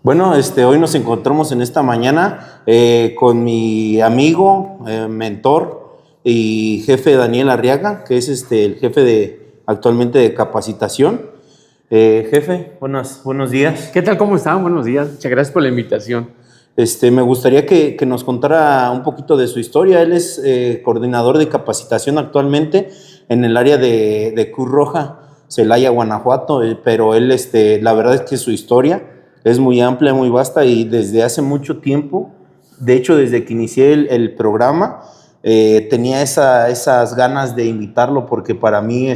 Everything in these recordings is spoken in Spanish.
Bueno, hoy nos encontramos en esta mañana con mi amigo, mentor y jefe Daniel Arriaga, que es el jefe actualmente de capacitación. Jefe, buenos días. ¿Qué tal? ¿Cómo están? Buenos días. Muchas gracias por la invitación. Me gustaría que nos contara un poquito de su historia. Él es coordinador de capacitación actualmente en el área de Cruz Roja, Celaya, Guanajuato, pero él, la verdad es que su historia es muy amplia, muy vasta y desde hace mucho tiempo, de hecho desde que inicié el programa, tenía esas ganas de invitarlo porque para mí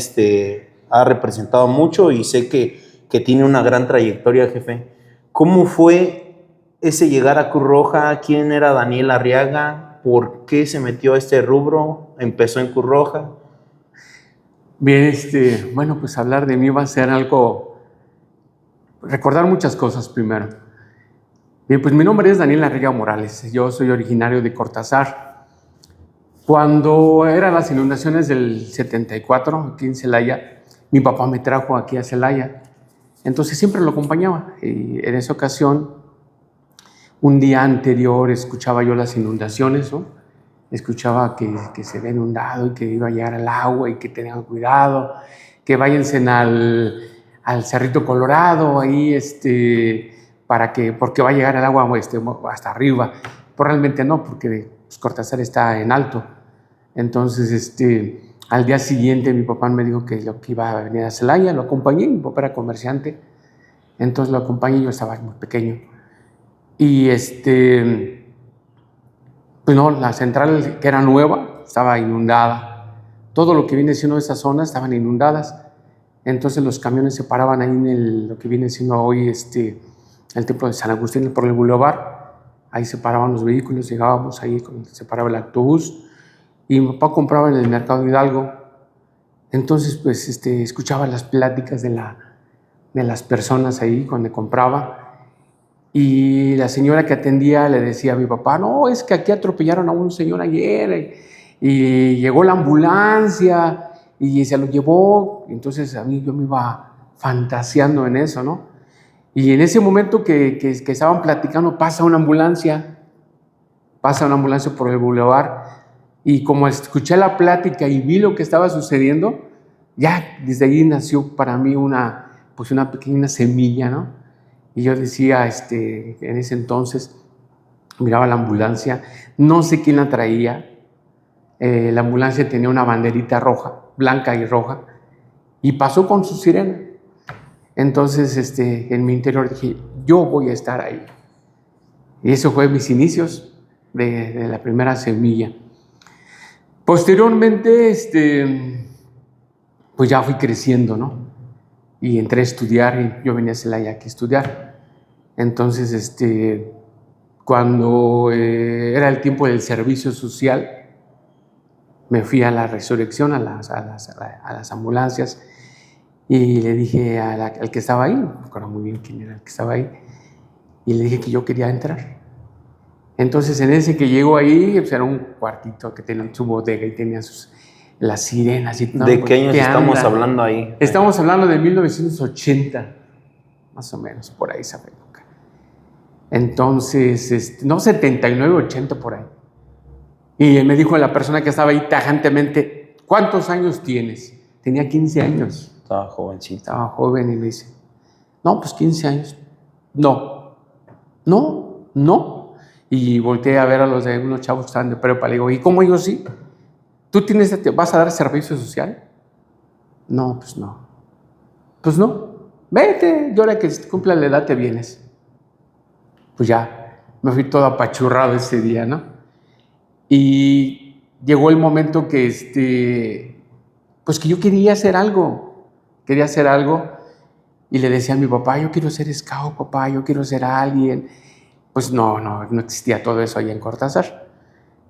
ha representado mucho y sé que tiene una gran trayectoria, jefe. ¿Cómo fue ese llegar a Cruz Roja? ¿Quién era Daniel Arriaga? ¿Por qué se metió a este rubro? ¿Empezó en Cruz Roja? Bien, bueno, pues hablar de mí va a ser recordar muchas cosas primero. Bien, pues mi nombre es Daniel Arriaga Morales. Yo soy originario de Cortázar. Cuando eran las inundaciones del 74, aquí en Celaya, mi papá me trajo aquí a Celaya. Entonces siempre lo acompañaba. Y en esa ocasión, un día anterior, escuchaba yo las inundaciones, ¿no? Escuchaba que se había inundado y que iba a llegar el agua y que tengan cuidado, que váyanse al Cerrito Colorado, ahí, porque va a llegar el agua hasta arriba. Pues realmente no, porque pues, Cortázar está en alto. Entonces, al día siguiente mi papá me dijo que lo que iba a venir a Celaya, lo acompañé, mi papá era comerciante, entonces lo acompañé, yo estaba muy pequeño. Y pues no, la central, que era nueva, estaba inundada. Todo lo que viene siendo esa zona estaban inundadas. Entonces los camiones se paraban ahí en lo que viene siendo hoy el templo de San Agustín por el Boulevard. Ahí se paraban los vehículos, llegábamos ahí, se paraba el autobús. Y mi papá compraba en el Mercado Hidalgo. Entonces, pues, escuchaba las pláticas de las personas ahí cuando compraba. Y la señora que atendía le decía a mi papá, no, es que aquí atropellaron a un señor ayer y llegó la ambulancia y se lo llevó. Entonces a mí yo me iba fantaseando en eso, ¿no? Y en ese momento que estaban platicando, pasa una ambulancia por el bulevar y como escuché la plática y vi lo que estaba sucediendo, ya desde ahí nació para mí una pequeña semilla, ¿no? Y yo decía, en ese entonces, miraba la ambulancia, no sé quién la traía, la ambulancia tenía una banderita roja, blanca y roja, y pasó con su sirena. Entonces, en mi interior dije, yo voy a estar ahí. Y eso fue mis inicios de la primera semilla. Posteriormente, pues ya fui creciendo, ¿no? Y entré a estudiar, y yo venía a Celaya aquí a estudiar. Entonces, cuando era el tiempo del servicio social, me fui a la resurrección, a las ambulancias, y le dije al que estaba ahí, no recuerdo muy bien quién era el que estaba ahí, y le dije que yo quería entrar. Entonces, en ese que llegó ahí, pues era un cuartito que tenía su bodega y tenía las sirenas y todo. ¿De qué años estamos hablando ahí? Estamos hablando de 1980, más o menos, por ahí esa época. Entonces, no, 79, 80 por ahí. Y me dijo la persona que estaba ahí tajantemente, ¿cuántos años tienes? Tenía 15 años. Estaba jovencito. Estaba joven y me dice, no, pues 15 años. No. Y volteé a ver a los de unos chavos que estaban de prepa. Le digo, ¿y cómo yo sí? ¿Tú vas a dar servicio social? No, pues no. Pues no. Vete, y ahora que cumpla la edad te vienes. Pues ya, me fui todo apachurrado ese día, ¿no? Y llegó el momento que, pues que yo quería hacer algo, y le decía a mi papá, yo quiero ser scout, papá, yo quiero ser alguien. Pues no existía todo eso ahí en Cortázar.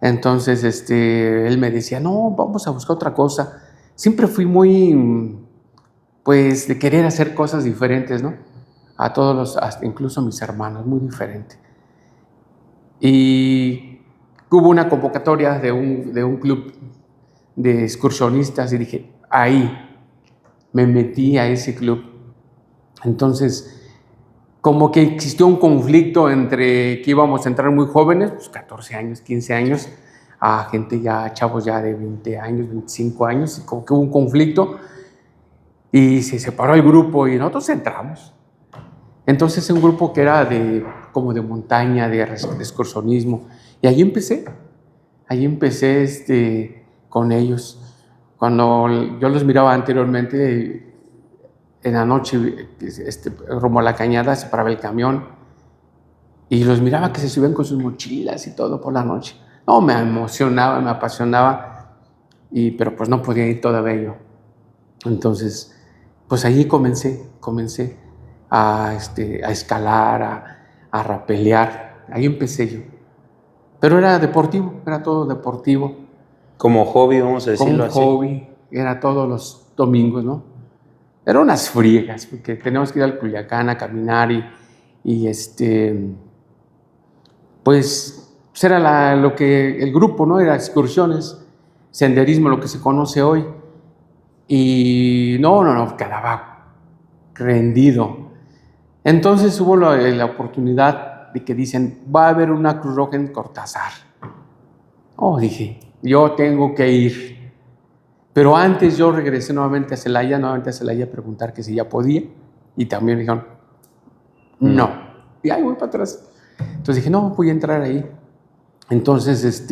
Entonces, él me decía, no, vamos a buscar otra cosa. Siempre fui muy, pues, de querer hacer cosas diferentes, ¿no? A todos incluso a mis hermanos, muy diferente. Y hubo una convocatoria de un club de excursionistas y dije, ahí me metí a ese club. Entonces, como que existió un conflicto entre que íbamos a entrar muy jóvenes, pues 14 años, 15 años, a gente ya, chavos ya de 20 años, 25 años, y como que hubo un conflicto y se separó el grupo y nosotros entramos. Entonces un grupo que era como de montaña, de excursionismo, y ahí empecé con ellos. Cuando yo los miraba anteriormente, en la noche, rumbo a la cañada, se paraba el camión y los miraba que se subían con sus mochilas y todo por la noche. No, me emocionaba, me apasionaba, pero pues no podía ir todavía yo. Entonces, pues ahí comencé a escalar, a rapelear. Ahí empecé yo. Pero era deportivo, era todo deportivo. Como hobby, vamos a decirlo así. Como un hobby, era todos los domingos, ¿no? Eran unas friegas, porque teníamos que ir al Culiacán a caminar pues era lo que el grupo, ¿no? Era excursiones, senderismo, lo que se conoce hoy. Y no, quedaba rendido. Entonces hubo la oportunidad de que dicen, va a haber una Cruz Roja en Cortázar. Dije, yo tengo que ir. Pero antes yo regresé nuevamente a Celaya a preguntar que si ya podía. Y también dijeron, no. Y ahí voy para atrás. Entonces dije, no, voy a entrar ahí. Entonces,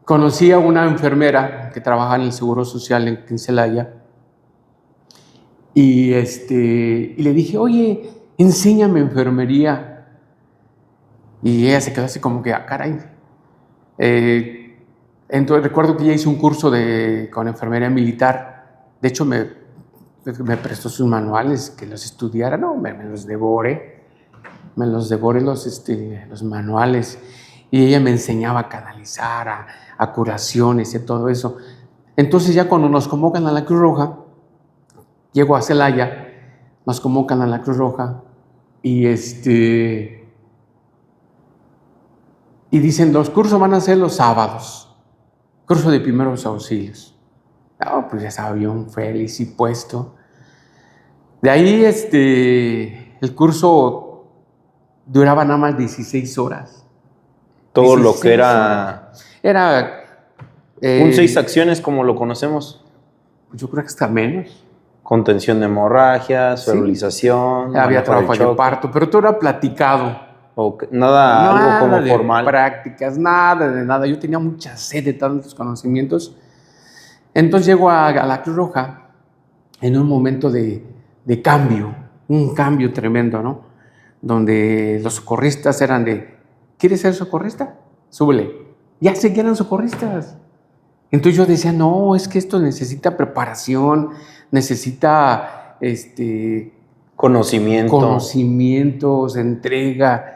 conocí a una enfermera que trabajaba en el Seguro Social en Celaya. Y le dije, oye, enséñame enfermería. Y ella se quedó así como que, caray. Entonces recuerdo que ella hizo un curso con enfermería militar. De hecho, me prestó sus manuales que los estudiara. No, me los devoré. Me los devoré los manuales. Y ella me enseñaba a canalizar, a curaciones y todo eso. Entonces ya cuando nos convocan a la Cruz Roja, llego a Celaya, nos convocan a la Cruz Roja y dicen, los cursos van a ser los sábados, curso de primeros auxilios. Pues ya estaba bien feliz y puesto. De ahí el curso duraba nada más 16 horas. Todo lo que era... Era... un 6 acciones como lo conocemos. Yo creo que hasta menos. Contención de hemorragias, ferilización. Había trabajo de parto, pero todo era platicado. Algo como de formal. Prácticas, nada de nada. Yo tenía mucha sed de tantos conocimientos. Entonces llego a la Cruz Roja en un momento de cambio, un cambio tremendo, ¿no? Donde los socorristas eran ¿quieres ser socorrista? Súbele. Ya sé que eran socorristas. Entonces yo decía, no, es que esto necesita preparación, necesita conocimientos, entrega.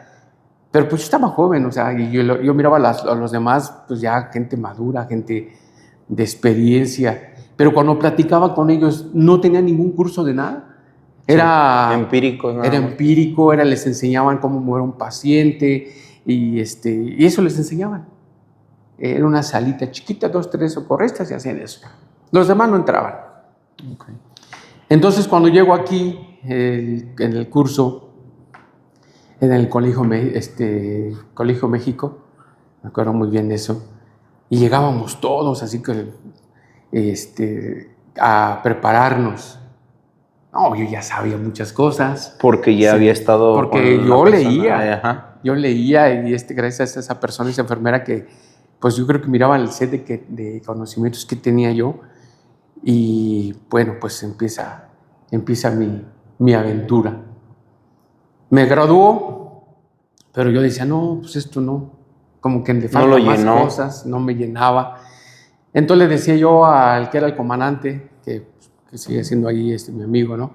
Pero pues yo estaba joven, o sea, y yo miraba a los demás, pues ya gente madura, gente de experiencia. Pero cuando platicaba con ellos, no tenía ningún curso de nada. Era empírico, les enseñaban cómo mover un paciente y eso les enseñaban. Era una salita chiquita, 2, 3 socorristas y hacían eso. Los demás no entraban. Okay. Entonces, cuando llego aquí, en el curso, en el Colegio México, me acuerdo muy bien de eso, y llegábamos todos así que a prepararnos. No, yo ya sabía muchas cosas. Porque ya había estado. Porque yo leía. Yo leía y gracias a esa persona, esa enfermera que, pues yo creo que miraba el set de conocimientos que tenía yo. Y bueno, pues empieza mi aventura. Me graduó, pero yo decía, no, pues esto no. Como que le faltan más cosas, no me llenaba. Entonces le decía yo al que era el comandante, que sigue siendo ahí mi amigo, ¿no?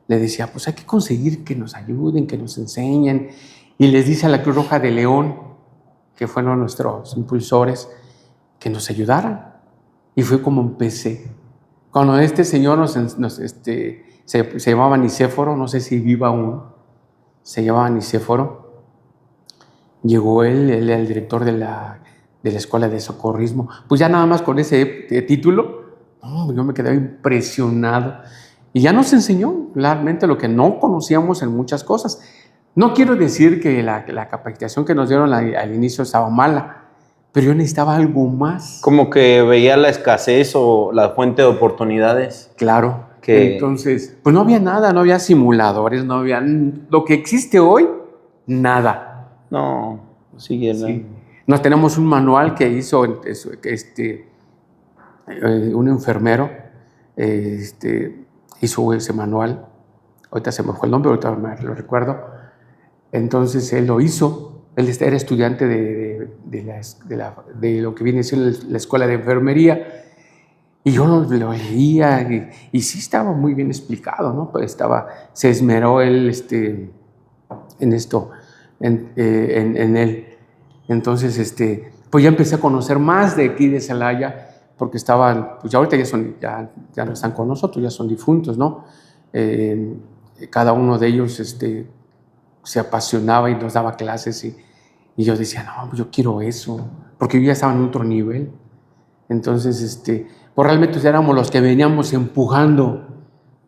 Le decía, pues hay que conseguir que nos ayuden, que nos enseñen. Y les dice a la Cruz Roja de León, que fueron nuestros impulsores, que nos ayudaran. Y fue como empecé. Cuando este señor se llamaba Nicéforo, no sé si viva aún, se llamaba Nicéforo, llegó él era el director de la Escuela de Socorrismo. Pues ya nada más con ese título, yo me quedé impresionado. Y ya nos enseñó realmente lo que no conocíamos en muchas cosas. No quiero decir que la capacitación que nos dieron al inicio estaba mala, pero yo necesitaba algo más. Como que veía la escasez o la fuente de oportunidades. Claro. Que... Entonces, pues no había nada, no había simuladores, no había lo que existe hoy, nada. No, sí. Nos tenemos un manual que hizo un enfermero, hizo ese manual. Ahorita se me fue el nombre, ahorita me lo recuerdo. Entonces él lo hizo. Él era estudiante de lo que viene siendo la escuela de enfermería. Y yo lo leía y sí estaba muy bien explicado, ¿no? Pues se esmeró él en esto, en él. Entonces, pues ya empecé a conocer más de aquí de Celaya, porque estaban, pues ya ahorita ya no están con nosotros, ya son difuntos, ¿no? Cada uno de ellos se apasionaba y nos daba clases y yo decía, no, pues yo quiero eso, porque yo ya estaba en otro nivel. Entonces, pues realmente éramos los que veníamos empujando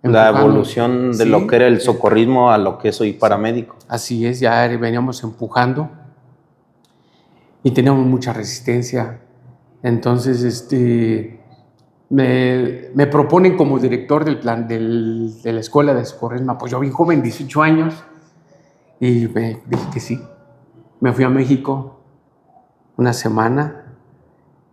la evolución de lo que era el socorrismo a lo que soy paramédico. Así es, ya veníamos empujando y teníamos mucha resistencia. Entonces, me proponen como director del plan de la escuela de socorrismo. Pues yo bien joven, 18 años, y me dije que sí. Me fui a México una semana.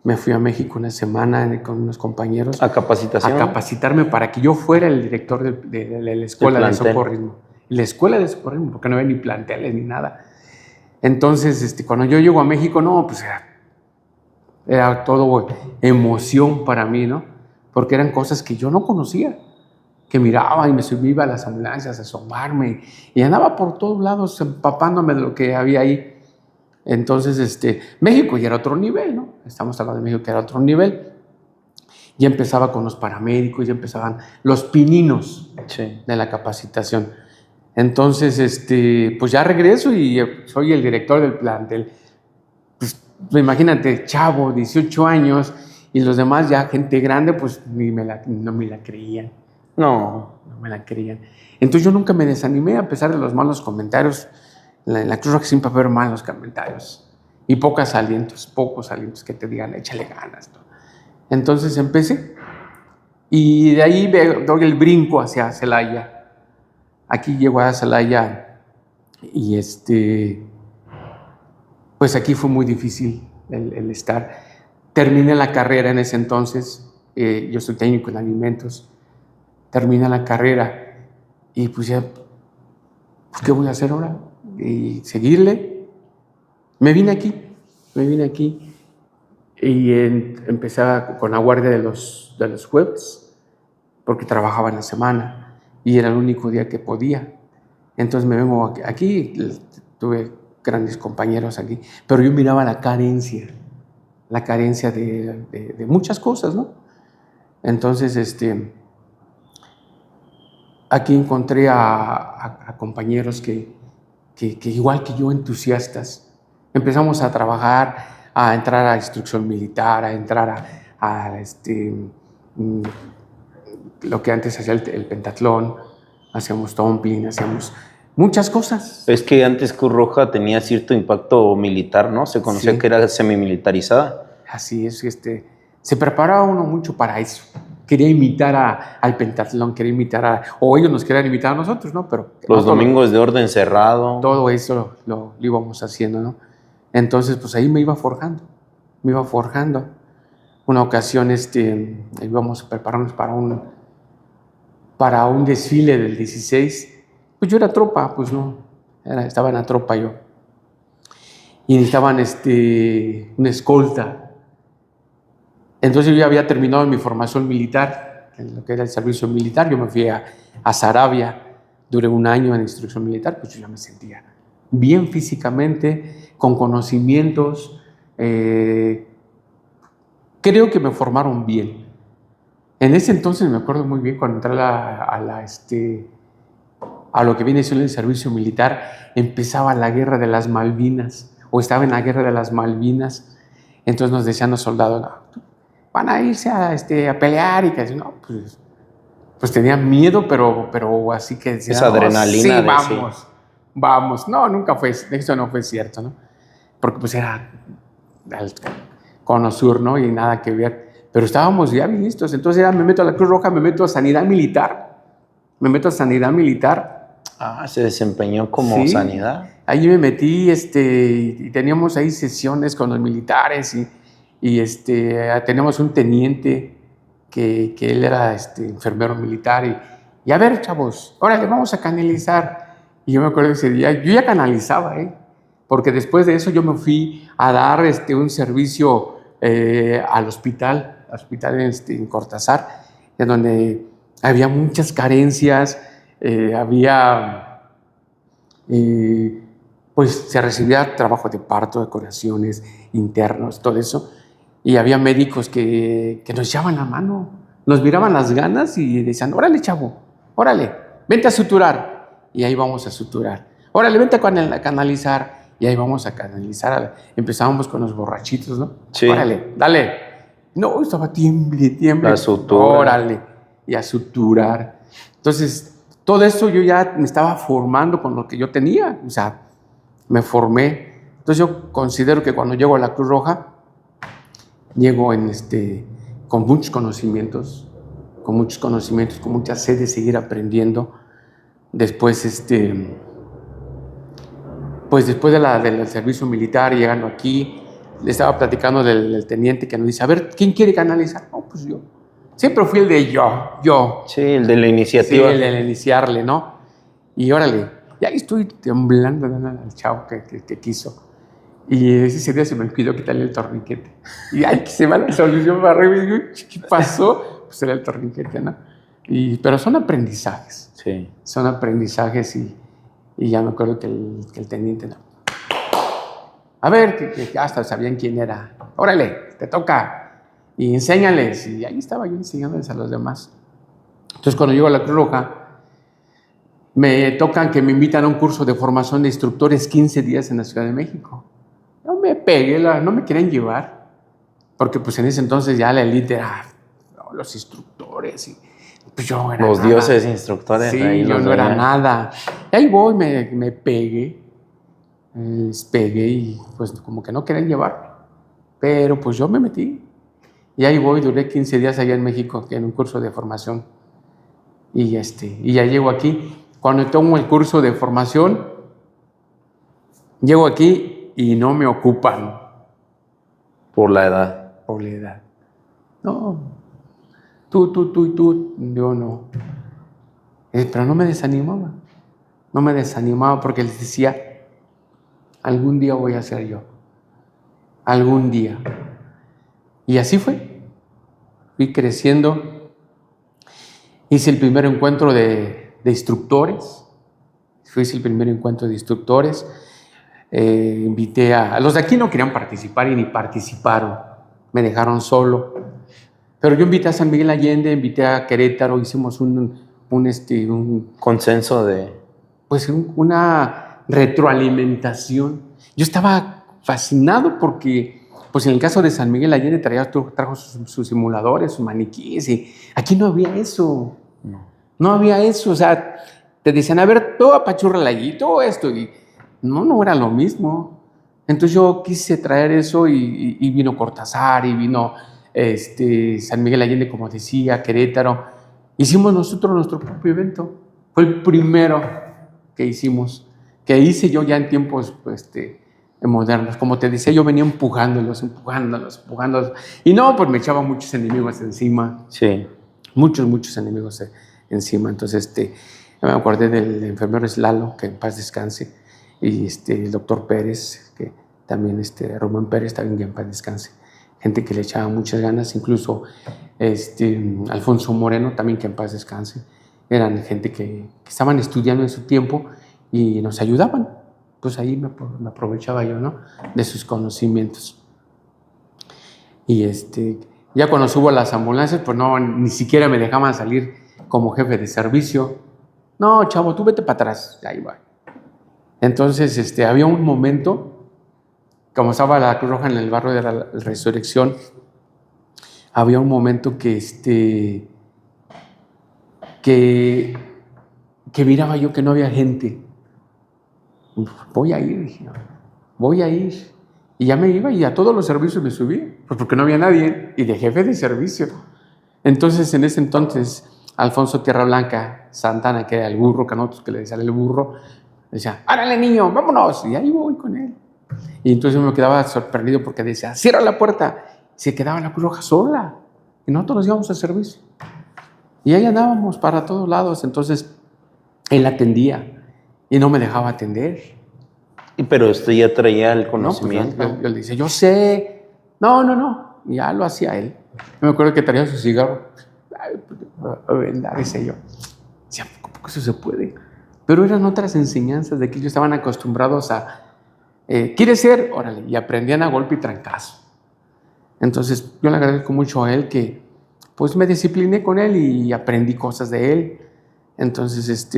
Con unos compañeros. ¿A capacitación? A capacitarme para que yo fuera el director de la escuela de socorrismo. La escuela de socorrismo, porque no había ni planteles ni nada. Entonces, cuando yo llego a México, no, pues era todo emoción para mí, ¿no? Porque eran cosas que yo no conocía, que miraba y me subía a las ambulancias a asomarme y andaba por todos lados empapándome de lo que había ahí. Entonces, México ya era otro nivel, ¿no? Estamos hablando de México que era otro nivel. Ya empezaba con los paramédicos, ya empezaban los pininos de la capacitación. Entonces, pues ya regreso y soy el director del plantel. Pues, imagínate, chavo, 18 años, y los demás ya gente grande, pues no me la creían. No me la creían. Entonces yo nunca me desanimé a pesar de los malos comentarios. En la Cruz Roja siempre va a haber malos comentarios y pocos alientos que te digan, échale ganas, ¿no? Entonces empecé y de ahí doy el brinco hacia Celaya. Aquí llego a Celaya y pues aquí fue muy difícil el estar. Terminé la carrera en ese entonces, yo soy técnico en alimentos, terminé la carrera y pues ya, pues, ¿qué voy a hacer ahora? Y seguirle. Me vine aquí y empecé con la guardia de los jueves, porque trabajaba en la semana y era el único día que podía. Entonces me vengo aquí, tuve grandes compañeros aquí, pero yo miraba la carencia de muchas cosas, ¿no? Entonces, aquí encontré a compañeros que igual que yo, entusiastas. Empezamos a trabajar, a entrar a instrucción militar, a entrar a lo que antes hacía el pentatlón, hacíamos tumbling, hacíamos muchas cosas. Es que antes Cruz Roja tenía cierto impacto militar, ¿no? Se conocía que era semimilitarizada. Así es, se preparaba uno mucho para eso. Quería imitar al pentatlón, o ellos nos querían imitar a nosotros, ¿no? Pero los domingos de orden cerrado. Todo eso lo íbamos haciendo, ¿no? Entonces, pues ahí me iba forjando. Una ocasión, íbamos a prepararnos para un desfile del 16. Pues yo era tropa, pues no, estaba en la tropa yo. Y necesitaban una escolta. Entonces yo ya había terminado mi formación militar, en lo que era el servicio militar. Yo me fui a Sarabia, duré un año en instrucción militar, pues yo ya me sentía bien físicamente, con conocimientos. Creo que me formaron bien. En ese entonces me acuerdo muy bien cuando entré a lo que viene siendo el servicio militar, empezaba la guerra de las Malvinas, o estaba en la guerra de las Malvinas. Entonces nos decían los soldados, no, van a irse a pelear, y que no, pues pues tenía miedo, pero así que decía, Esa adrenalina sí, de vamos, vamos. No, nunca fue, eso no fue cierto, ¿no? Porque pues era al Cono Sur, ¿no? Y nada que ver. Pero estábamos ya bien listos. Entonces ya me meto a la Cruz Roja, me meto a Sanidad Militar. Me meto a Sanidad Militar. Ah, se desempeñó como Sí, sanidad. ahí me metí, y teníamos ahí sesiones con los militares y teníamos un teniente que él era enfermero militar y a ver, chavos, órale, vamos a canalizar. Y yo me acuerdo de ese día, yo ya canalizaba, porque después de eso yo me fui a dar un servicio al hospital en Cortázar, en donde había muchas carencias, había, pues se recibía trabajo de parto, decoraciones, internos, todo eso, y había médicos que nos echaban la mano, nos miraban las ganas y decían, órale chavo, órale, vente a suturar, y ahí vamos a suturar, órale, vente a canalizar, y ahí vamos a canalizar. Empezábamos con los borrachitos, ¿no? Sí. Órale, dale. No, estaba tiemble. La sutura. Órale, y a suturar. Entonces, todo eso yo ya me estaba formando con lo que yo tenía, o sea, me formé. Entonces yo considero que cuando llego a la Cruz Roja, llego con muchos conocimientos, con mucha sed de seguir aprendiendo. Después, pues después del servicio militar, llegando aquí, le estaba platicando del teniente que nos dice, a ver, ¿quién quiere canalizar? No, pues yo. Siempre fui el de yo. Sí, el de la iniciativa. Sí, el de iniciarle, ¿no? Y órale, ya estoy temblando al chavo que quiso. Y ese día se me olvidó quitarle el torniquete. Y ay, que se va la solución para arriba. Y digo, ¿qué pasó? Pues era el torniquete, ¿no? Pero son aprendizajes. Sí. Son aprendizajes y ya me acuerdo que el teniente, no. A ver, que hasta sabían quién era. Órale, te toca. Y enséñales. Y ahí estaba yo enseñándoles a los demás. Entonces, cuando llego a la Cruz Roja, me tocan que me invitan a un curso de formación de instructores 15 días en la Ciudad de México. Yo me pegué, no me querían llevar, porque pues en ese entonces ya la élite era los instructores y pues yo no era los nada. Dioses instructores. Sí, ahí yo no era nada. Y ahí voy, me pegué, les pegué y pues como que no querían llevar, pero pues yo me metí. Y ahí voy, duré 15 días allá en México en un curso de formación y ya llego aquí. Cuando tomo el curso de formación, llego aquí y no me ocupan. Por la edad. Por la edad. No. Tú. Yo no. Pero no me desanimaba. No me desanimaba porque les decía, algún día voy a ser yo. Algún día. Y así fue. Fui creciendo. Hice el primer encuentro de instructores. Hice el primer encuentro de instructores. Invité a los de aquí no querían participar y ni participaron, me dejaron solo, pero yo invité a San Miguel Allende, invité a Querétaro, hicimos un consenso de pues una retroalimentación. Yo estaba fascinado porque pues en el caso de San Miguel Allende trajo sus simuladores, sus maniquíes, y aquí no había eso. No había eso, o sea, te decían, a ver, todo apachúrrala allí, todo esto, y no era lo mismo. Entonces yo quise traer eso y vino Cortázar y vino San Miguel Allende, como decía, Querétaro. Hicimos nosotros nuestro propio evento. Fue el primero que hicimos, que hice yo ya en tiempos modernos. Como te decía, yo venía empujándolos. Y no, pues me echaba muchos enemigos encima. Sí. Muchos enemigos encima. Entonces, me acordé del enfermero Lalo, que en paz descanse, y el doctor Pérez, que también, Román Pérez, también que en paz descanse. Gente que le echaba muchas ganas, incluso Alfonso Moreno, también que en paz descanse. Eran gente que estaban estudiando en su tiempo y nos ayudaban. Pues ahí me aprovechaba yo, ¿no? De sus conocimientos. Y ya cuando subo a las ambulancias, pues no, ni siquiera me dejaban salir como jefe de servicio. No, chavo, tú vete para atrás. Ahí va. Entonces, había un momento, como estaba la Cruz Roja en el barrio de la Resurrección, había un momento que que miraba yo que no había gente. Voy a ir, dije, voy a ir. Y ya me iba y a todos los servicios me subí, pues porque no había nadie, y de jefe de servicio. Entonces, en ese entonces, Alfonso Tierra Blanca Santana, que era el burro, que a nosotros que le decían el burro, decía, ¡árale, niño, vámonos! Y ahí voy con él. Y entonces me quedaba sorprendido porque decía, ¡cierra la puerta! Y se quedaba la Cruz Roja sola. Y nosotros nos íbamos al servicio. Y ahí andábamos para todos lados. Entonces, él atendía y no me dejaba atender. Pero usted ya traía el No, conocimiento. pues yo le decía, yo sé. No. Ya lo hacía él. Yo me acuerdo que traía su cigarro. Dice yo. Decía, ¿cómo eso se puede? Pero eran otras enseñanzas de que ellos estaban acostumbrados a, ¿quieres ser? Órale. Y aprendían a golpe y trancazo. Entonces, yo le agradezco mucho a él que, pues, me discipliné con él y aprendí cosas de él. Entonces,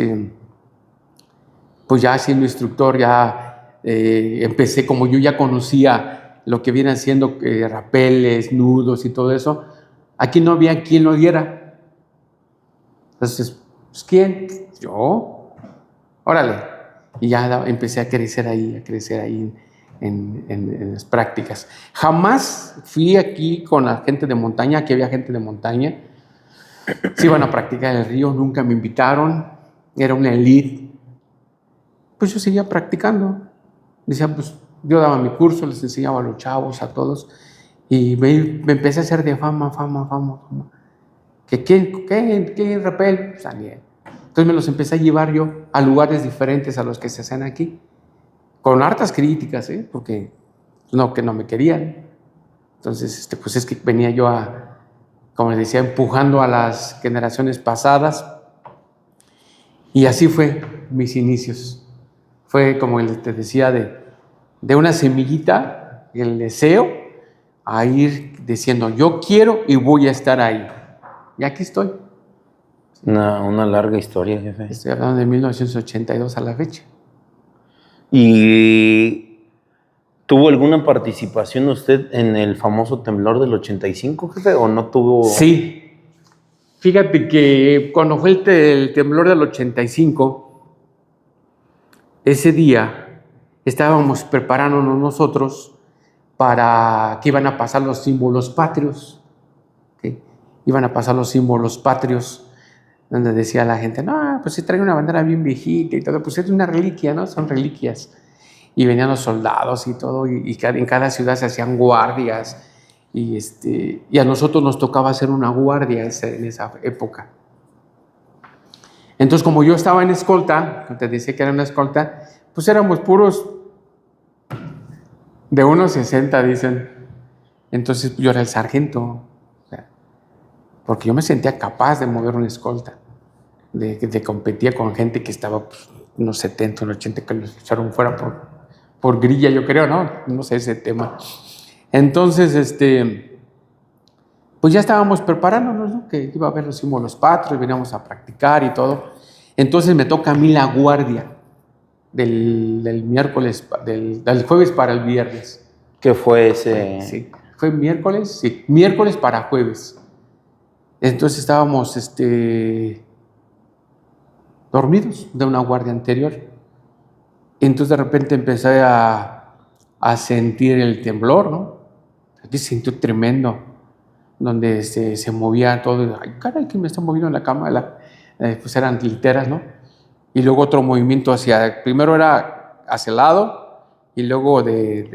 pues ya siendo instructor, ya empecé, como yo ya conocía lo que vienen haciendo rapeles, nudos y todo eso, aquí no había quien lo diera. Entonces, pues, ¿quién? Yo. Órale. Y ya empecé a crecer ahí en las prácticas. Jamás fui aquí con la gente de montaña, aquí había gente de montaña. Se iban a practicar en el río, nunca me invitaron, era una elite. Pues yo seguía practicando. Decía, pues yo daba mi curso, les enseñaba a los chavos, a todos, y me empecé a hacer de fama. ¿Qué rapel? Salía. Entonces me los empecé a llevar yo a lugares diferentes a los que se hacen aquí, con hartas críticas, porque que no me querían. Entonces, pues es que venía yo como les decía, empujando a las generaciones pasadas, y así fue mis inicios. Fue como te decía, de una semillita, el deseo, a ir diciendo, yo quiero y voy a estar ahí. Y aquí estoy. Una larga historia, jefe. Estoy hablando de 1982 a la fecha. ¿Y tuvo alguna participación usted en el famoso temblor del 85, jefe, o no tuvo? Sí. Fíjate que cuando fue el temblor del 85, ese día estábamos preparándonos nosotros para que iban a pasar los símbolos patrios. ¿Okay? Iban a pasar los símbolos patrios, donde decía la gente, no, pues se trae una bandera bien viejita y todo, pues es una reliquia, ¿no? Son reliquias. Y venían los soldados y todo, y en cada ciudad se hacían guardias, y a nosotros nos tocaba hacer una guardia en esa época. Entonces, como yo estaba en escolta, te decía que era una escolta, pues éramos puros de 1.60, dicen. Entonces yo era el sargento, porque yo me sentía capaz de mover una escolta, de competir con gente que estaba pues, unos 70, unos 80, que los echaron fuera por grilla, yo creo, ¿no? No sé ese tema. Entonces, pues ya estábamos preparándonos, ¿no? Que iba a haber los símbolos patrios, veníamos a practicar y todo. Entonces me toca a mí la guardia del miércoles, del jueves para el viernes. ¿Qué fue ese? Sí, fue miércoles, sí, miércoles para jueves. Entonces estábamos dormidos de una guardia anterior. Entonces de repente empecé a sentir el temblor, ¿no? Aquí se sintió tremendo, donde se movía todo. Ay, caray, que me está moviendo en la cama. Pues eran literas, ¿no? Y luego otro movimiento primero era hacia el lado y luego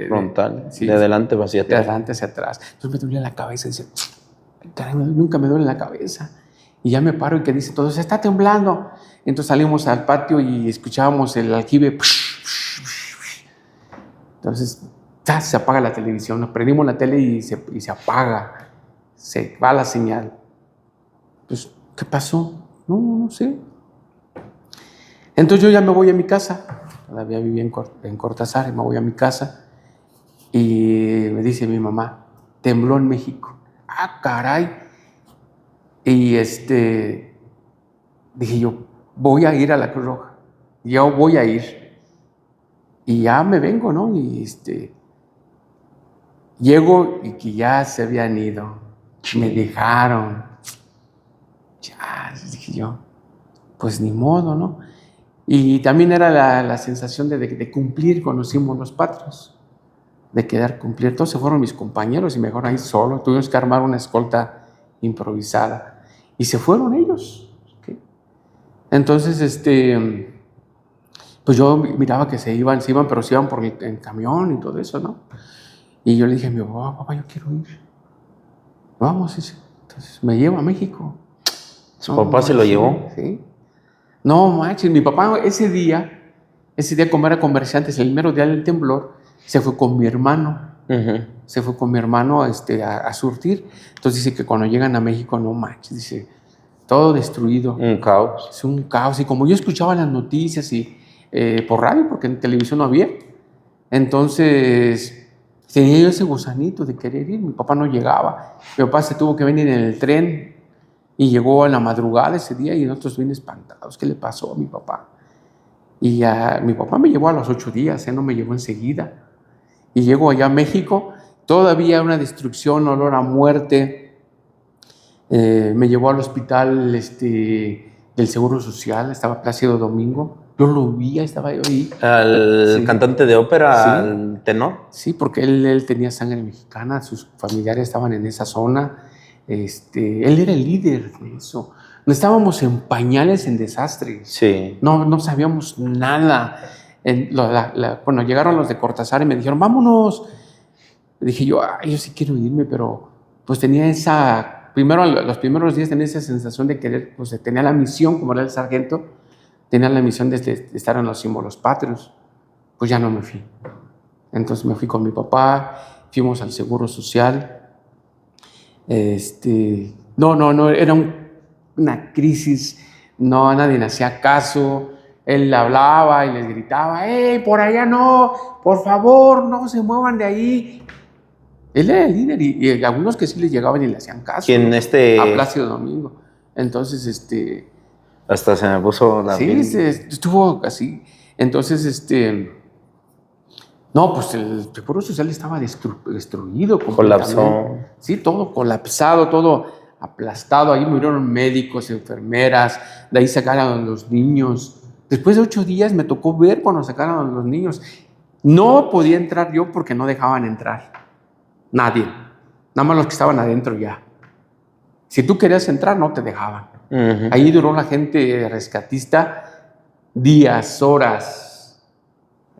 frontal, sí, de adelante hacia atrás. De adelante hacia atrás. Entonces me dolía la cabeza y decía, caray, nunca me duele la cabeza. Y ya me paro y que dice todo, se está temblando. Entonces salimos al patio y escuchábamos el aljibe. Entonces se apaga la televisión, nos prendimos la tele y se apaga, se va la señal. Pues, ¿qué pasó? No sé. Entonces yo ya me voy a mi casa, todavía vivía en Cortázar, y me voy a mi casa y me dice mi mamá, tembló en México. Ah, caray. Y dije yo, voy a ir a la Cruz Roja, yo voy a ir. Y ya me vengo, ¿no? Y llego y que ya se habían ido, me dejaron. Ya, dije yo, pues ni modo, ¿no? Y también era la sensación de cumplir con los símbolos patrios, de quedar cumplir. Todos se fueron mis compañeros y mejor ahí solo. Tuvimos que armar una escolta improvisada. Y se fueron ellos. ¿Okay? Entonces, pues yo miraba que se iban, pero se iban en camión y todo eso, ¿no? Y yo le dije a mi papá, yo quiero ir. Vamos, dice. Entonces me llevo a México. ¿Su papá se lo llevó? Sí. No, manches, mi papá ese día como era comerciante, el mero día del temblor, se fue con mi hermano. Uh-huh. Se fue con mi hermano a surtir. Entonces dice que cuando llegan a México, no manches, dice, todo destruido. Un caos. Es un caos. Y como yo escuchaba las noticias y por radio, porque en televisión no había, entonces tenía yo ese gusanito de querer ir. Mi papá no llegaba. Mi papá se tuvo que venir en el tren y llegó a la madrugada ese día y nosotros bien espantados. ¿Qué le pasó a mi papá? Y mi papá me llevó a los 8 días, no me llevó enseguida. Y llego allá a México, todavía una destrucción, olor a muerte. Me llevó al hospital del Seguro Social, estaba Plácido Domingo. Yo lo vi, estaba yo ahí. ¿Al cantante de ópera, sí, al tenor? Sí, porque él tenía sangre mexicana, sus familiares estaban en esa zona. Él era el líder de eso. No estábamos en pañales, en desastres. Sí. No sabíamos nada. Bueno, llegaron los de Cortázar y me dijeron, vámonos. Dije yo sí quiero irme, pero pues tenía los primeros días tenía esa sensación de querer, pues tenía la misión, como era el sargento, tenía la misión de estar en los símbolos patrios. Pues ya no me fui. Entonces me fui con mi papá, fuimos al Seguro Social. No, era una crisis, no, nadie le hacía caso. Él hablaba y les gritaba, ¡hey, por allá no! ¡Por favor, no se muevan de ahí! Él era el líder y algunos que sí les llegaban y le hacían caso. ¿Quién? A Plácido Domingo. Entonces, hasta se me puso la piel. Sí, estuvo así. Entonces, no, pues el Seguro Social estaba destruido. Colapsó. Sí, todo colapsado, todo aplastado. Ahí murieron médicos, enfermeras, de ahí sacaron a los niños. Después de 8 días me tocó ver cuando sacaron a los niños. No podía entrar yo porque no dejaban entrar. Nadie. Nada más los que estaban adentro ya. Si tú querías entrar, no te dejaban. Uh-huh. Ahí duró la gente rescatista días, horas.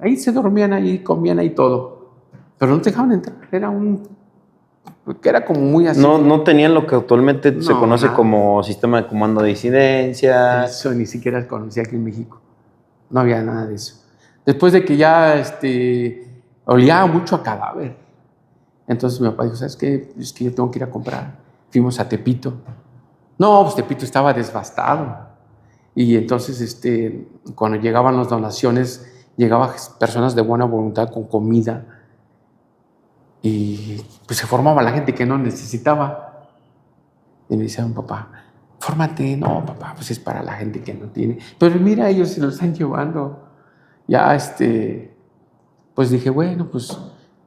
Ahí se dormían, ahí comían, ahí todo. Pero no te dejaban entrar. Era como muy así. No tenían lo que actualmente se conoce como sistema de comando de disidencia. Eso ni siquiera conocía aquí en México. No había nada de eso. Después de que ya olía mucho a cadáver. Entonces mi papá dijo, ¿sabes qué? Es que yo tengo que ir a comprar. Fuimos a Tepito. No, pues Tepito estaba devastado. Y entonces cuando llegaban las donaciones, llegaban personas de buena voluntad con comida. Y pues se formaba la gente que no necesitaba. Y me decía mi papá, fórmate. No, papá, pues es para la gente que no tiene. Pero mira, ellos se lo están llevando. Ya, pues dije, bueno, pues,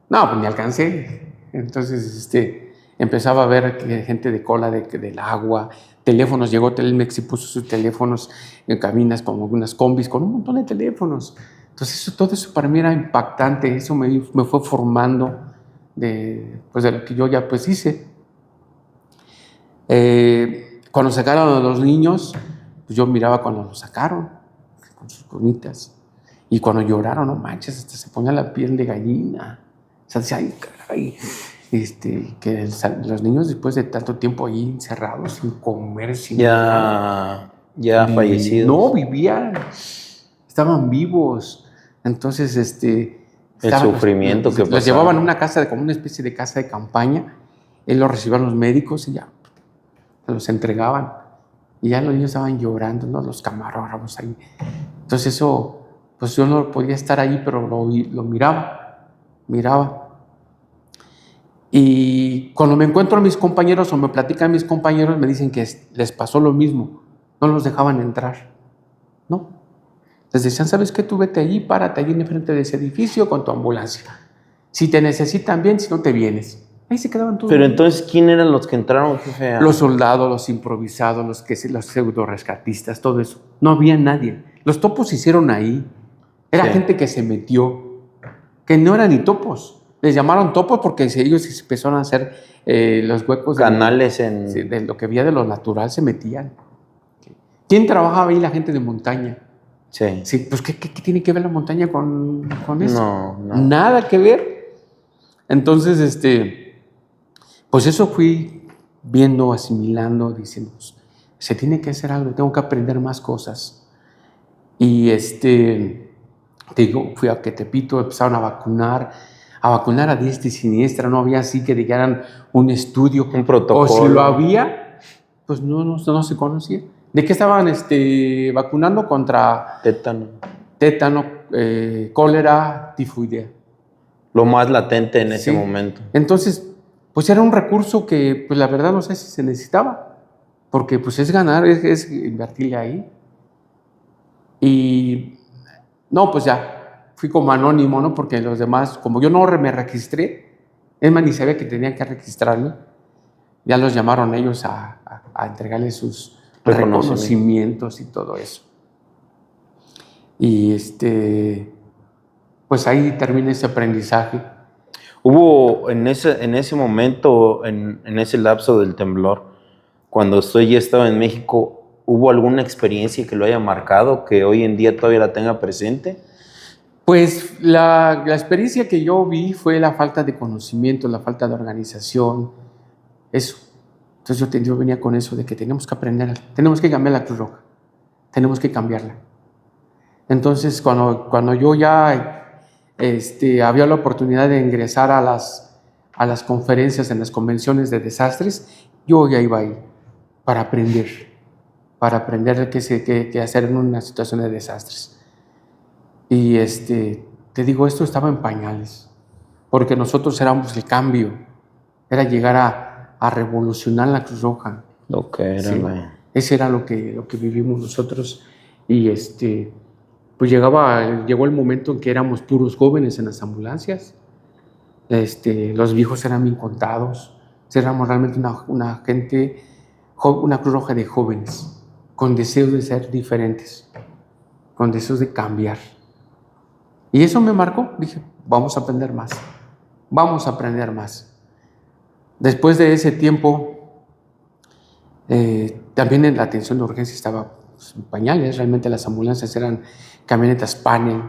no, pues ni alcancé. Entonces, empezaba a ver gente de cola del agua, teléfonos, llegó Telmex y puso sus teléfonos en cabinas como unas combis con un montón de teléfonos. Entonces, todo eso para mí era impactante. Eso me fue formando de lo que yo ya pues hice. Cuando sacaron a los niños, pues yo miraba cuando los sacaron con sus cunitas. Y cuando lloraron, no manches, hasta se ponía la piel de gallina. O sea, decía, ay, caray. Que los niños después de tanto tiempo ahí encerrados, sin comer, sin ya fallecidos. No, vivían, estaban vivos. Entonces, el sufrimiento que pasaba. Los llevaban a una casa, como una especie de casa de campaña. Él los recibían los médicos y ya los entregaban. Y ya los niños estaban llorando, ¿no? Los camarógrafos ahí. Entonces eso, pues yo no podía estar ahí, pero lo miraba. Y cuando me encuentro a mis compañeros o me platican mis compañeros, me dicen que les pasó lo mismo. No los dejaban entrar. No. Les decían, ¿sabes qué? Tú vete allí, párate allí enfrente de ese edificio con tu ambulancia. Si te necesitan bien, si no te vienes. Ahí se quedaban todos. Pero entonces, ¿quién eran los que entraron, jefe? Los soldados, los improvisados, los pseudo rescatistas, todo eso. No había nadie. Los topos se hicieron ahí. Era gente que se metió, que no eran ni topos. Les llamaron topos porque ellos empezaron a hacer los huecos. Canales de lo que había de lo natural, se metían. ¿Quién trabajaba ahí? La gente de montaña. Sí, pues ¿qué tiene que ver la montaña con eso? No. Nada que ver. Entonces, pues eso fui viendo, asimilando, diciendo, se tiene que hacer algo, tengo que aprender más cosas. Y te digo, fui a Tepito, empezaron a vacunar a diestra y siniestra, no había así que dijeran un estudio. Un protocolo. O si lo había, pues no se conocía. ¿De qué estaban vacunando? Contra tétano, cólera, tifoidea. Lo más latente en ese momento. Entonces, pues era un recurso que, pues la verdad no sé si se necesitaba, porque pues es ganar, es invertirle ahí. Y no, pues ya, fui como anónimo, ¿no? Porque los demás, como yo no me registré, es más, ni sabía que tenía que registrarme, ya los llamaron ellos a entregarles sus reconocimientos y todo eso. Y pues ahí termina ese aprendizaje. Hubo en ese momento, en ese lapso del temblor, cuando usted ya estaba en México, ¿hubo alguna experiencia que lo haya marcado, que hoy en día todavía la tenga presente? Pues la experiencia que yo vi fue la falta de conocimiento, la falta de organización, eso. Entonces yo venía con eso de que tenemos que aprender, tenemos que cambiar la Cruz Roja, tenemos que cambiarla. Entonces cuando yo ya había la oportunidad de ingresar a las conferencias, en las convenciones de desastres, yo ya iba ahí para aprender qué hacer en una situación de desastres. Y te digo, esto estaba en pañales, porque nosotros éramos el cambio, era llegar a revolucionar la Cruz Roja. Lo que era. Ese era lo que vivimos nosotros. Y pues llegó el momento en que éramos puros jóvenes en las ambulancias. Los viejos eran bien contados. Éramos realmente una gente, una Cruz Roja de jóvenes, con deseos de ser diferentes, con deseos de cambiar. Y eso me marcó. Dije, vamos a aprender más. Después de ese tiempo, también en la atención de urgencia estaba en pañales. Realmente las ambulancias eran camionetas panel,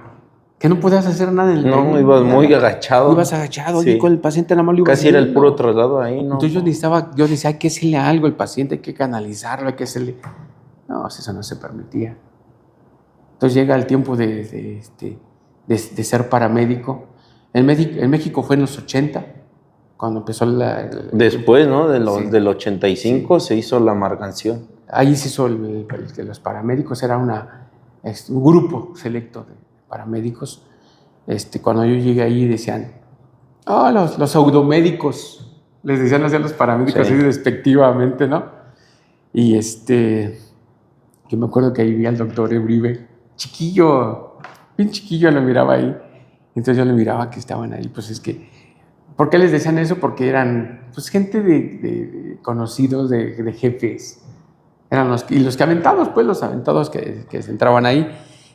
que no podías hacer nada. Ibas muy agachado. Ibas agachado, y con el paciente nada más lo ibas casi viendo. Era el puro traslado ahí, ¿no? Entonces yo decía, hay que hacerle algo al paciente, hay que canalizarlo, hay que hacerle... No, eso no se permitía. Entonces llega el tiempo de ser paramédico. En México fue en los 80, cuando empezó después, ¿no? Del 85 se hizo la amargación. Ahí se hizo que los paramédicos, era un grupo selecto de paramédicos. Cuando yo llegué ahí decían, los pseudomédicos, les decían así a los paramédicos, así despectivamente, ¿no? Y yo me acuerdo que ahí vi al doctor Uribe, chiquillo, bien chiquillo, lo miraba ahí. Entonces yo le miraba que estaban ahí, pues es que, ¿por qué les decían eso? Porque eran pues gente de conocidos, de jefes. Eran los que aventados, pues los aventados que se entraban ahí.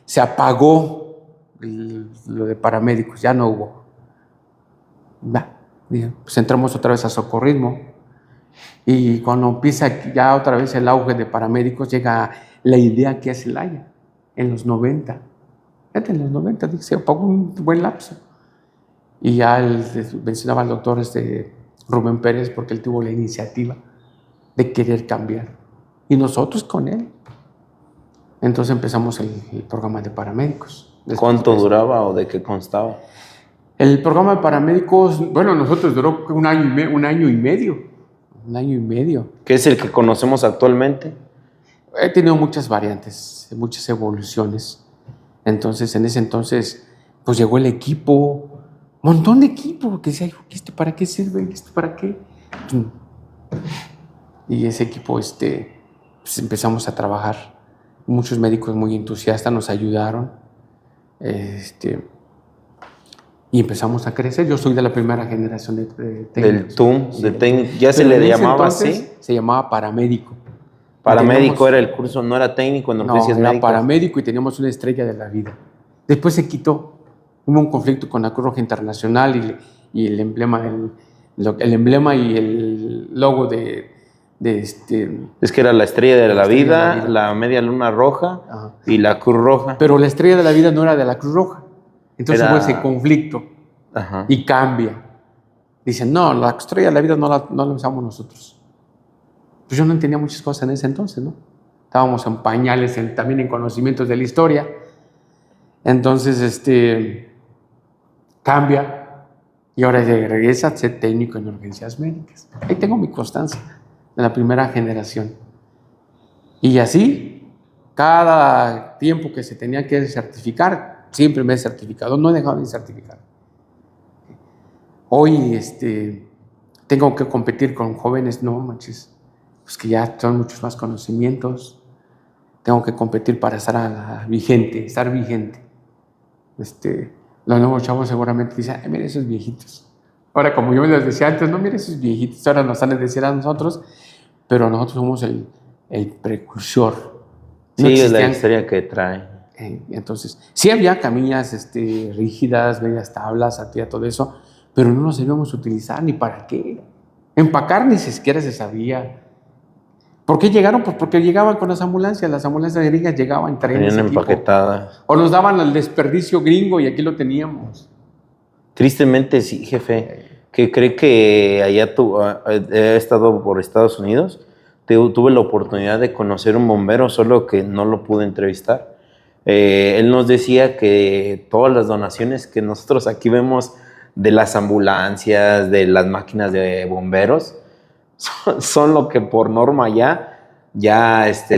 Se apagó lo de paramédicos, ya no hubo. Pues entramos otra vez a socorrismo. Y cuando empieza ya otra vez el auge de paramédicos, llega la idea que hace el Celaya, en los 90. En los 90 se apagó un buen lapso. Y ya mencionaba al doctor Rubén Pérez, porque él tuvo la iniciativa de querer cambiar. Y nosotros con él. Entonces empezamos el programa de paramédicos. ¿Cuánto duraba o de qué constaba? El programa de paramédicos, bueno, nosotros duró un año y medio. Un año y medio. ¿Qué es el que conocemos actualmente? He tenido muchas variantes, muchas evoluciones. Entonces, en ese entonces, pues llegó el equipo, un montón de equipo, que decía, ¿esto para qué sirve? ¿Esto para qué? Y ese equipo, pues empezamos a trabajar. Muchos médicos muy entusiastas nos ayudaron. Y empezamos a crecer. Yo soy de la primera generación de técnicos. Del TUM, Sí, de del técnico. TUM. ¿Ya se Pero en le ese llamaba entonces así? se llamaba paramédico. Y Paramédico teníamos- era el curso, no era técnico en no, urgencias era médicas. paramédico y teníamos una estrella de la vida. Después se quitó. Hubo un conflicto con la Cruz Roja Internacional y el emblema, el emblema y el logo de Es que era la estrella de la Estrella de la vida, Vida. la media luna roja Ajá. y la cruz roja. Pero la estrella de la vida no era de la Cruz Roja. Entonces Era- hubo ese conflicto Ajá. y cambia. Dicen, no, la estrella de la vida no la usamos nosotros. Pues yo no entendía muchas cosas en ese entonces, ¿no? Estábamos en pañales, también en conocimientos de la historia. Entonces, cambia y ahora regresa a ser técnico en urgencias médicas. Ahí tengo mi constancia de la primera generación. Y así, cada tiempo que se tenía que certificar, siempre me he certificado, no he dejado de certificar. Hoy tengo que competir con jóvenes, no manches, pues que ya son muchos más conocimientos. Tengo que competir para estar vigente, estar vigente. Los nuevos chavos seguramente dicen, ay, mira esos viejitos. Ahora, como yo les decía antes, no, mira esos viejitos, ahora nos han de decir a nosotros, pero nosotros somos el precursor. No Sí, es la existían- historia que trae. Entonces, sí había camillas rígidas, medias tablas, había todo eso, pero no lo sabíamos utilizar ni para qué. Empacar ni siquiera se sabía. ¿Por qué llegaron? Pues porque llegaban con las ambulancias gringas llegaban en trenes, Venían equipo. empaquetadas. O nos daban el desperdicio gringo y aquí lo teníamos. Tristemente sí, jefe. Que cree que allá he estado por Estados Unidos. Tuve la oportunidad de conocer un bombero, solo que no lo pude entrevistar. Él nos decía que todas las donaciones que nosotros aquí vemos de las ambulancias, de las máquinas de bomberos, son lo que por norma ya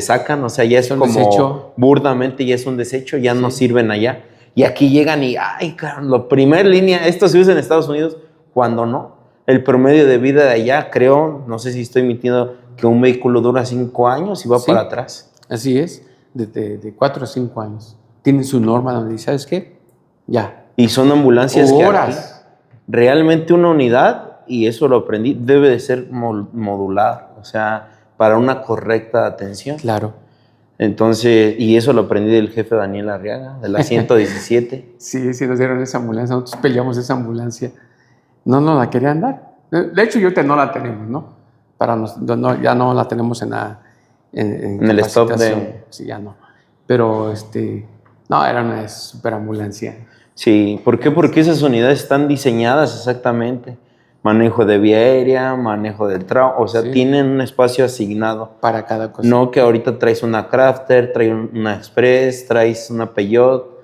sacan, o sea, ya es Son como desecho. burdamente, ya es un desecho, ya no Sí. sirven allá. Y aquí llegan y, ay, claro, la primera línea, esto se usa en Estados Unidos, cuando no. El promedio de vida de allá, creo, no sé si estoy mintiendo, que un vehículo dura 5 años y va Sí. para atrás. Así es, de 4 a 5 años. Tienen su norma donde dice, ¿sabes qué? Ya. Y son ambulancias que Horas. aquí, realmente una unidad, y eso lo aprendí, debe de ser modular, o sea, para una correcta atención. Claro. Entonces, y eso lo aprendí del jefe Daniel Arriaga, de la 117. Sí, sí nos dieron esa ambulancia, nosotros peleamos esa ambulancia. No nos la querían dar. De hecho, no la tenemos, ¿no? Ya no la tenemos en En el stop capacitación. de... Sí, ya no. Pero, no, era una super ambulancia. Sí, ¿por qué? Porque esas unidades están diseñadas exactamente. Manejo de vía aérea, manejo del trabajo, o sea, Sí. tienen un espacio asignado. Para cada cosa. No que ahorita traes una Crafter, traes una Express, traes una Peugeot.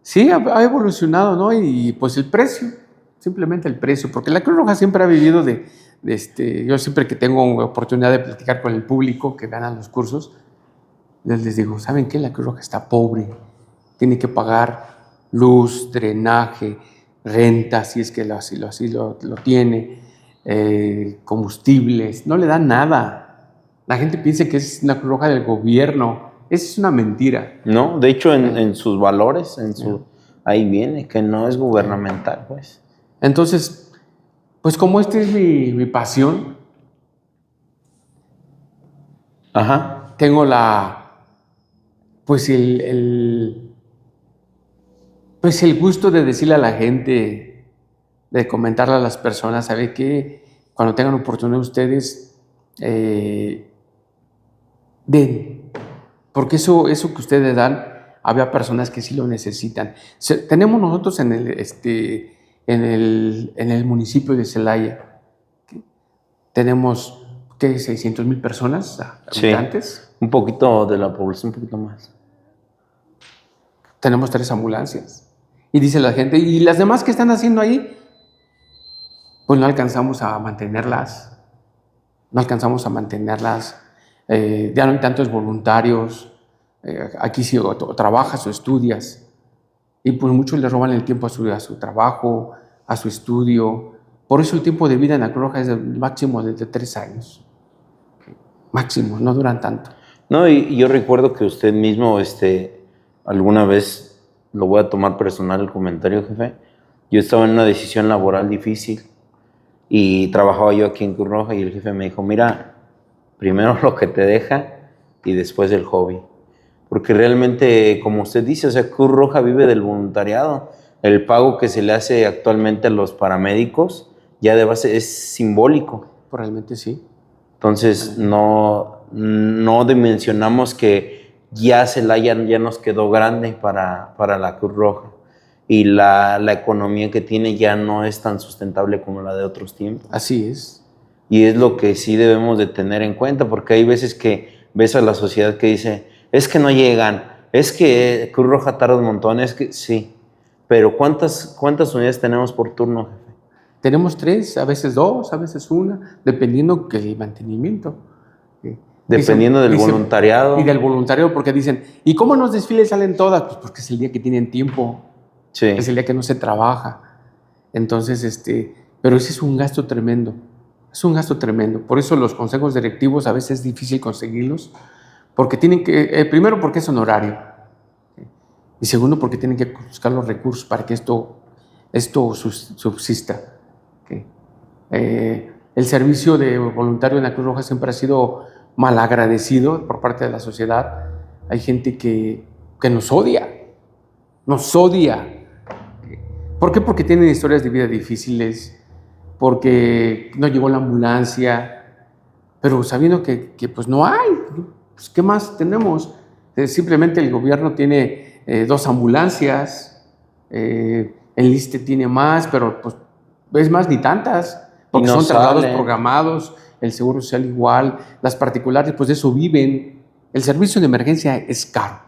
Sí, ha evolucionado, ¿no? Y pues el precio, simplemente el precio, porque la Cruz Roja siempre ha vivido yo siempre que tengo oportunidad de platicar con el público que ganan los cursos, les digo, ¿saben qué? La Cruz Roja está pobre, tiene que pagar luz, drenaje, renta, si es que así lo tiene, combustibles, no le dan nada. La gente piensa que es una Cruz Roja del gobierno, esa es una mentira. No, de hecho en sus valores, ahí viene que no es gubernamental, pues. Entonces, pues como esta es mi pasión, Ajá. tengo pues el gusto de decirle a la gente, de comentarle a las personas, ¿sabe qué? Cuando tengan oportunidad ustedes, den, porque eso que ustedes dan, había personas que sí lo necesitan. Tenemos nosotros en el municipio de Celaya, tenemos, ¿qué? 600,000 personas, habitantes. Sí, un poquito de la población, un poquito más. Tenemos 3 ambulancias. Y dice la gente, ¿y las demás que están haciendo ahí? Pues no alcanzamos a mantenerlas. Ya no hay tantos voluntarios. Aquí sí o trabajas o estudias. Y pues muchos le roban el tiempo a su trabajo, a su estudio. Por eso el tiempo de vida en la Cruz Roja es máximo de 3 años. Máximo, no duran tanto. No, y yo recuerdo que usted mismo, alguna vez, lo voy a tomar personal el comentario, jefe, Yo estaba en una decisión laboral difícil y trabajaba yo aquí en Cruz Roja y el jefe me dijo, mira, primero lo que te deja y después el hobby. Porque realmente, como usted dice, o sea, Cruz Roja vive del voluntariado. El pago que se le hace actualmente a los paramédicos ya de base es simbólico. Realmente sí. Entonces, no dimensionamos que ya Celaya ya nos quedó grande para la Cruz Roja. Y la economía que tiene ya no es tan sustentable como la de otros tiempos. Así es. Y es lo que sí debemos de tener en cuenta, porque hay veces que ves a la sociedad que dice, es que no llegan, es que Cruz Roja tarda un montón, es que sí. Pero ¿cuántas unidades tenemos por turno, jefe? Tenemos 3, a veces 2, a veces 1, dependiendo del mantenimiento. Dependiendo del voluntariado. Y del voluntariado, porque dicen, ¿y cómo en los desfiles salen todas? Pues porque es el día que tienen tiempo, Sí. es el día que no se trabaja. Entonces, pero ese es un gasto tremendo, es un gasto tremendo. Por eso los consejos directivos a veces es difícil conseguirlos, porque tienen que, primero porque es honorario, y segundo porque tienen que buscar los recursos para que esto subsista. El servicio de voluntario en la Cruz Roja siempre ha sido malagradecido por parte de la sociedad. Hay gente que nos odia. ¿Por qué? Porque tienen historias de vida difíciles, porque no llegó la ambulancia, pero sabiendo que pues no hay, pues ¿qué más tenemos? Simplemente el gobierno tiene 2 ambulancias, el ISSSTE tiene más, pero pues es más ni tantas, porque no son traslados salen. programados, el Seguro Social igual, las particulares pues de eso viven. El servicio de emergencia es caro,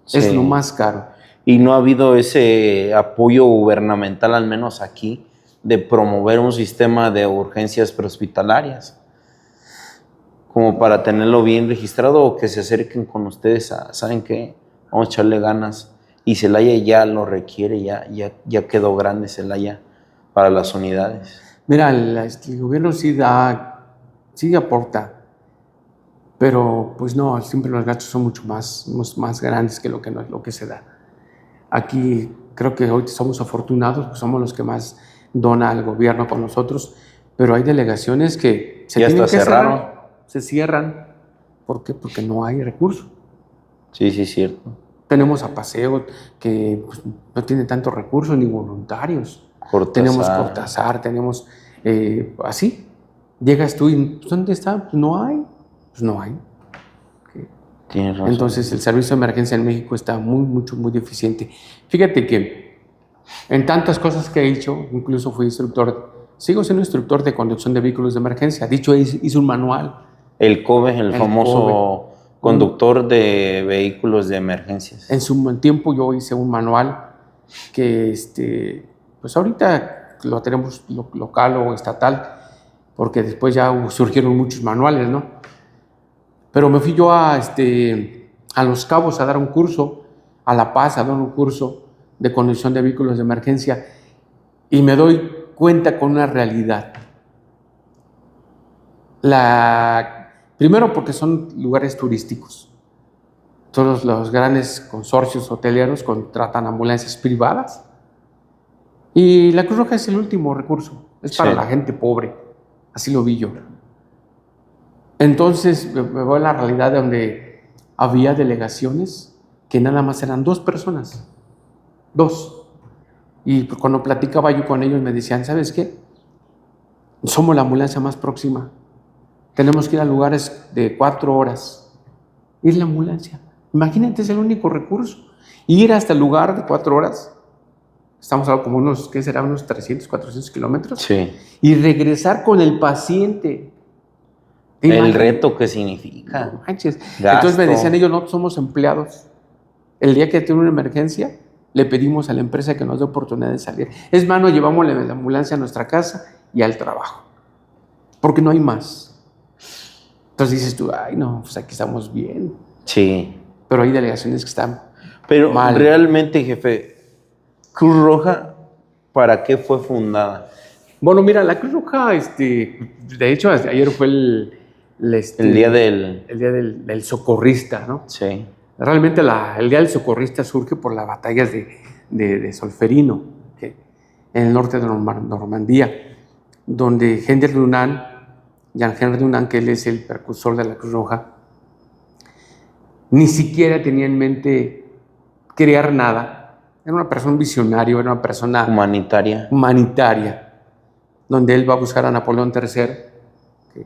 Sí. es lo más caro. Y no ha habido ese apoyo gubernamental, al menos aquí, de promover un sistema de urgencias prehospitalarias, como para tenerlo bien registrado o que se acerquen con ustedes a, ¿saben qué? Vamos a echarle ganas. Y Celaya ya lo requiere, ya quedó grande Celaya para las unidades. Mira, el gobierno sí aporta, pero pues no, siempre los gastos son mucho más grandes que lo que se da. Aquí creo que hoy somos afortunados, pues somos los que más dona al gobierno con nosotros, pero hay delegaciones que ya tienen que cerrar, se cierran. ¿Por qué? Porque no hay recursos. Sí, cierto. Tenemos a Paseo, que pues, no tiene tantos recursos ni voluntarios. Cortázar. Tenemos Cortázar, tenemos así. Llegas tú y ¿dónde está? Pues no hay. Tienes razón. Entonces el servicio de emergencia en México está muy deficiente. Fíjate que en tantas cosas que he hecho, incluso sigo siendo instructor de conducción de vehículos de emergencia. Dicho, hice un manual. El COVE, el famoso COVE. Conductor de vehículos de emergencias. En su tiempo yo hice un manual que pues ahorita lo tenemos local o estatal, porque después ya surgieron muchos manuales, ¿no? Pero me fui yo a Los Cabos a dar un curso, a La Paz a dar un curso de conducción de vehículos de emergencia, y me doy cuenta con una realidad. Primero porque son lugares turísticos. Todos los grandes consorcios hoteleros contratan ambulancias privadas, y la Cruz Roja es el último recurso, es para la gente pobre, así lo vi yo. Entonces me voy a la realidad de donde había delegaciones que nada más eran 2 personas, 2. Y cuando platicaba yo con ellos me decían, ¿sabes qué? Somos la ambulancia más próxima. Tenemos que ir a lugares de 4 horas. Ir la ambulancia. Imagínate, es el único recurso. Ir hasta el lugar de 4 horas. Estamos hablando como unos 300, 400 kilómetros. Sí. Y regresar con el paciente. El reto que significa. No manches. Entonces me decían ellos, no somos empleados. El día que tiene una emergencia, le pedimos a la empresa que nos dé oportunidad de salir. Es más, nos llevamos la ambulancia a nuestra casa y al trabajo. Porque no hay más. Entonces dices tú, ay no, pues aquí estamos bien. Sí. Pero hay delegaciones que están Pero mal. Realmente, jefe, Cruz Roja, ¿para qué fue fundada? Bueno, mira, la Cruz Roja, de hecho, ayer fue el día del socorrista, ¿no? Sí. Realmente el día del socorrista surge por las batallas de Solferino. en el norte de Normandía, donde Henry Dunant, Jean-Henri Dunant, que él es el precursor de la Cruz Roja, ni siquiera tenía en mente crear nada. Era una persona visionaria, era una persona humanitaria, donde él va a buscar a Napoleón III,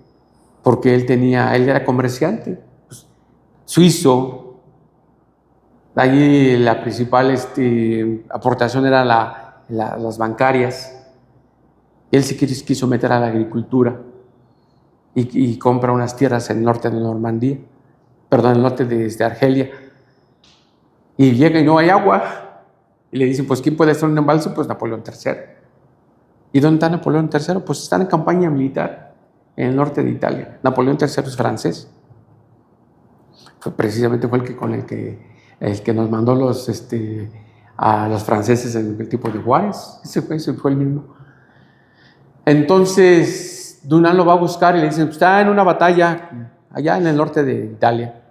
porque él era comerciante, pues, suizo. Allí la principal aportación era las bancarias. Él se quiso meter a la agricultura y compra unas tierras en el norte de Normandía, perdón, en el norte de Argelia. Y llega y no hay agua. Y le dicen, pues, ¿quién puede hacer un embalse? Pues Napoleón III. ¿Y dónde está Napoleón III? Pues está en campaña militar en el norte de Italia. Napoleón III es francés. Precisamente fue el que nos mandó a los franceses en el tipo de Juárez. Ese fue el mismo. Entonces, Dunant lo va a buscar y le dicen, está en una batalla allá en el norte de Italia.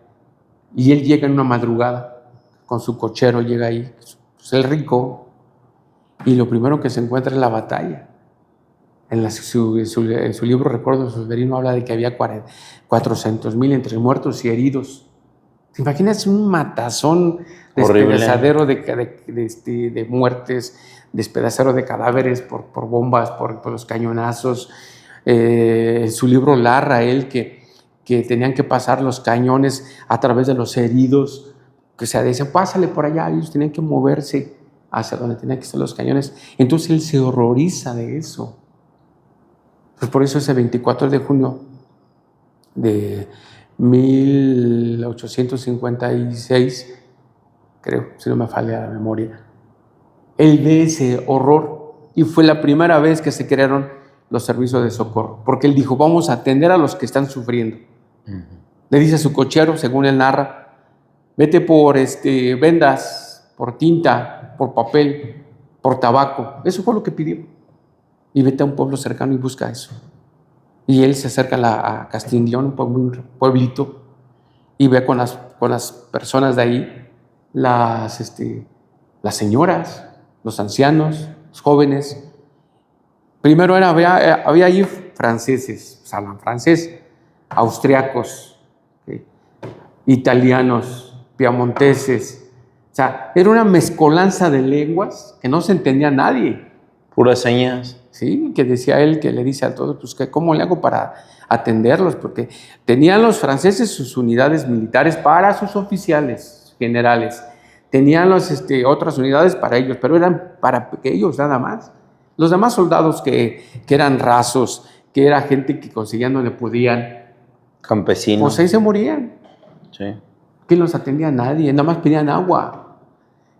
Y él llega en una madrugada con su cochero, llega ahí, pues el rico, y lo primero que se encuentra es la batalla. En su libro Recuerdo Solferino habla de que había 400,000 entre muertos y heridos. ¿Te imaginas un matazón, despedazadero de muertes, despedazadero de cadáveres por bombas, por los cañonazos? En su libro narra él que tenían que pasar los cañones a través de los heridos, que se decían, pásale por allá, ellos tenían que moverse hacia donde tenían que estar los cañones. Entonces él se horroriza de eso. Pues por eso ese 24 de junio de 1856, creo, si no me falla la memoria, él ve ese horror y fue la primera vez que se crearon los servicios de socorro, porque él dijo, vamos a atender a los que están sufriendo. Le dice a su cochero, según él narra, vete por vendas, por tinta, por papel, por tabaco. Eso fue lo que pidió. Y vete a un pueblo cercano y busca eso. Y él se acerca a Castiglione, un pueblito, y ve con las personas de ahí, las señoras, los ancianos, los jóvenes. Primero había ahí franceses, o sea, francés, austriacos, italianos, piamonteses. O sea, era una mezcolanza de lenguas que no se entendía a nadie. Puras señas. Sí, que decía él, que le dice a todos, pues, ¿cómo le hago para atenderlos? Porque tenían los franceses sus unidades militares para sus oficiales generales. Tenían otras unidades para ellos, pero eran para ellos nada más. Los demás soldados que eran rasos, que era gente que conseguían donde podían. Campesinos. Pues ahí se morían. Sí. Que los atendía nadie, nada más pedían agua.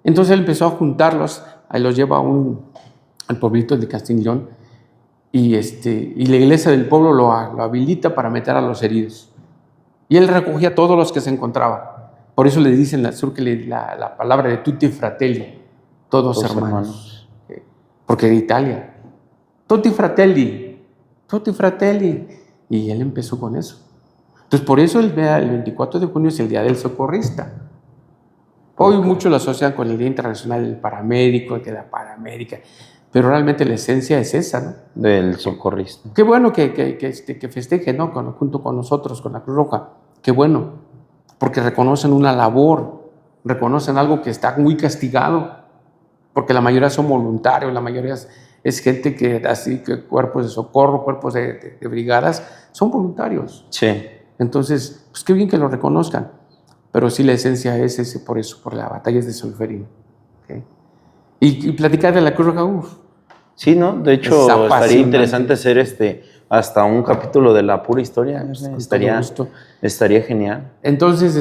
Entonces él empezó a juntarlos, ahí los lleva al pueblito de Castiglione y la iglesia del pueblo lo habilita para meter a los heridos. Y él recogía a todos los que se encontraban. Por eso le dicen al sur que la palabra de tutti fratelli, todos hermanos. Porque de Italia. Tutti fratelli. Y él empezó con eso. Entonces, por eso el 24 de junio es el Día del Socorrista. Hoy muchos lo asocian con el Día Internacional del Paramédico, de la paramédica, pero realmente la esencia es esa, ¿no? Del socorrista. Qué bueno que festeje, ¿no? Junto con nosotros, con la Cruz Roja. Qué bueno, porque reconocen una labor, reconocen algo que está muy castigado, porque la mayoría son voluntarios, la mayoría es gente que cuerpos de socorro, cuerpos de brigadas, son voluntarios. Sí. Entonces, pues qué bien que lo reconozcan, pero sí la esencia es por eso, por las batallas de Solferino. ¿Okay? Y platicar de la Cruz Roja, sí, ¿no? De hecho, estaría interesante hacer hasta un capítulo de la pura historia. Estaría genial. Entonces,